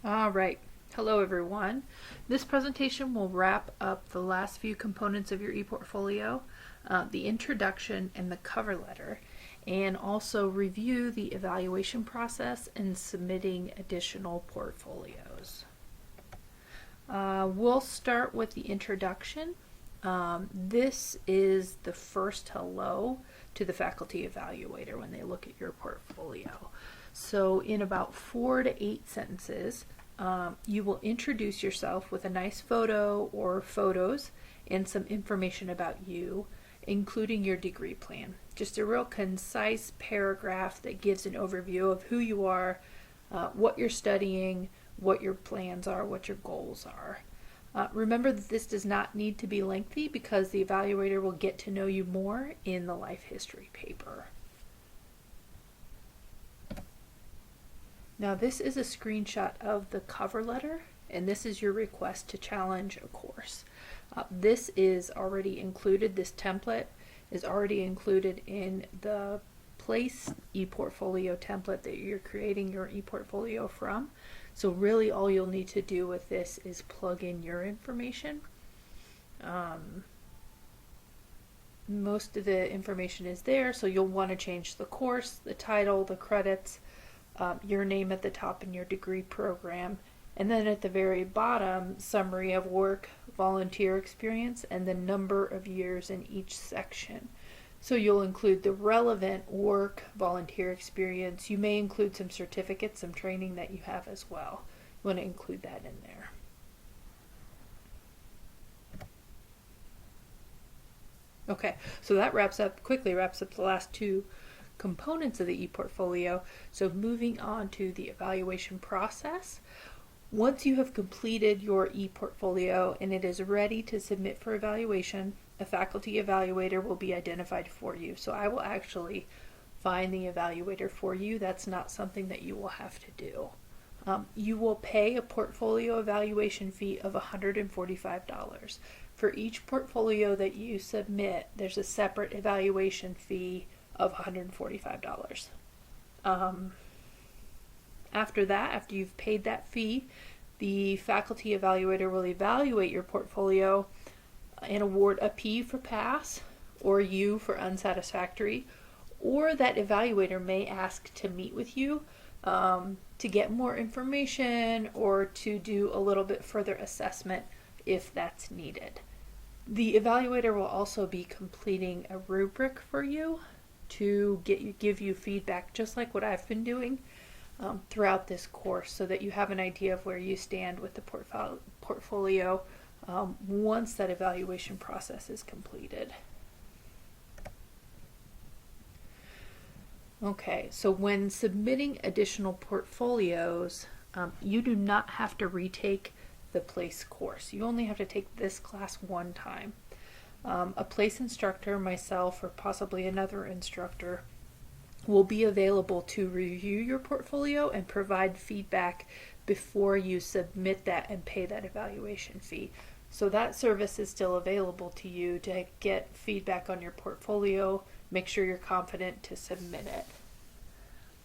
All right. Hello, everyone. This presentation will wrap up the last few components of your ePortfolio, the introduction and the cover letter, and also review the evaluation process and submitting additional portfolios. We'll start with the introduction. This is the first hello to the faculty evaluator when they look at your portfolio. So in about 4 to 8 sentences, you will introduce yourself with a nice photo or photos and some information about you, including your degree plan. Just a real concise paragraph that gives an overview of who you are, what you're studying, what your plans are, what your goals are. Remember that this does not need to be lengthy because the evaluator will get to know you more in the life history paper. Now this is a screenshot of the cover letter, and this is your request to challenge a course. This is already included, this template is already included in the Place ePortfolio template that you're creating your ePortfolio from. So really all you'll need to do with this is plug in your information. Most of the information is there, so you'll want to change the course, the title, the credits, your name at the top in your degree program, and then at the very bottom, summary of work, volunteer experience, and the number of years in each section. So you'll include the relevant work, volunteer experience. You may include some certificates, some training that you have as well. You want to include that in there. Okay, so that quickly wraps up the last two components of the ePortfolio. So moving on to the evaluation process. Once you have completed your ePortfolio and it is ready to submit for evaluation, a faculty evaluator will be identified for you. So I will actually find the evaluator for you. That's not something that you will have to do. You will pay a portfolio evaluation fee of $145. For each portfolio that you submit, there's a separate evaluation fee of $145. After that, after you've paid that fee, the faculty evaluator will evaluate your portfolio and award a P for pass or U for unsatisfactory, or that evaluator may ask to meet with you to get more information or to do a little bit further assessment if that's needed. The evaluator will also be completing a rubric for you to give you feedback, just like what I've been doing throughout this course, so that you have an idea of where you stand with the portfolio once that evaluation process is completed. Okay, so when submitting additional portfolios, you do not have to retake the PLACE course. You only have to take this class one time. A PLACE instructor, myself, or possibly another instructor, will be available to review your portfolio and provide feedback before you submit that and pay that evaluation fee. So that service is still available to you to get feedback on your portfolio, make sure you're confident to submit it.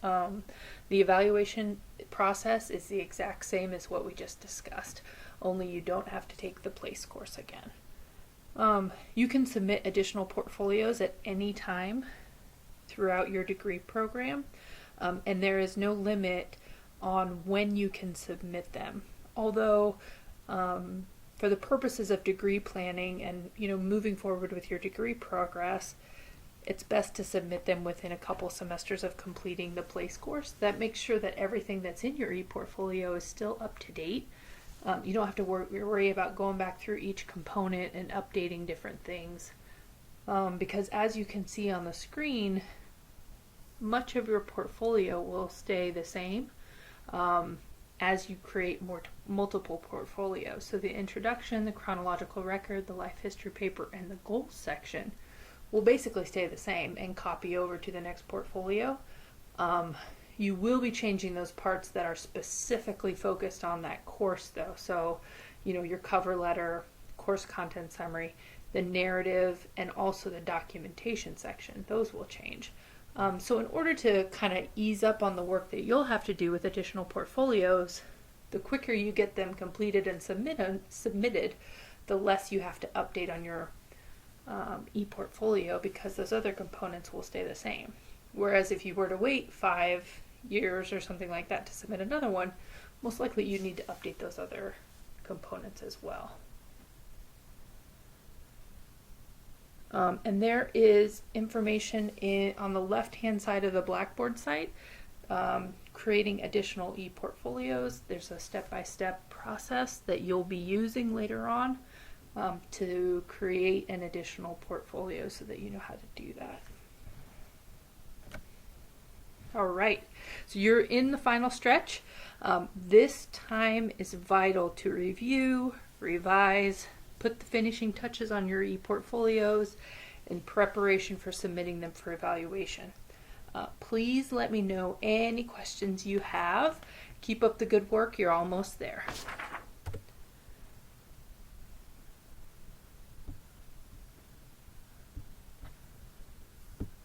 The evaluation process is the exact same as what we just discussed, only you don't have to take the PLACE course again. You can submit additional portfolios at any time throughout your degree program, and there is no limit on when you can submit them. Although, for the purposes of degree planning and moving forward with your degree progress, it's best to submit them within a couple semesters of completing the PLACE course. That makes sure that everything that's in your ePortfolio is still up to date. You don't have to worry about going back through each component and updating different things. Because as you can see on the screen, much of your portfolio will stay the same as you create multiple portfolios. So the introduction, the chronological record, the life history paper, and the goals section will basically stay the same and copy over to the next portfolio. You will be changing those parts that are specifically focused on that course though. So, your cover letter, course content summary, the narrative, and also the documentation section. Those will change. So in order to kind of ease up on the work that you'll have to do with additional portfolios, The quicker you get them completed and submitted, the less you have to update on your e-portfolio, because those other components will stay the same. Whereas if you were to wait 5 years or something like that to submit another one, most likely you need to update those other components as well. And there is information on the left-hand side of the Blackboard site, creating additional e-portfolios. There's a step-by-step process that you'll be using later on to create an additional portfolio so that you know how to do that. All right, so you're in the final stretch. This time is vital to review, revise, put the finishing touches on your e-portfolios in preparation for submitting them for evaluation. Please let me know any questions you have. Keep up the good work. You're almost there.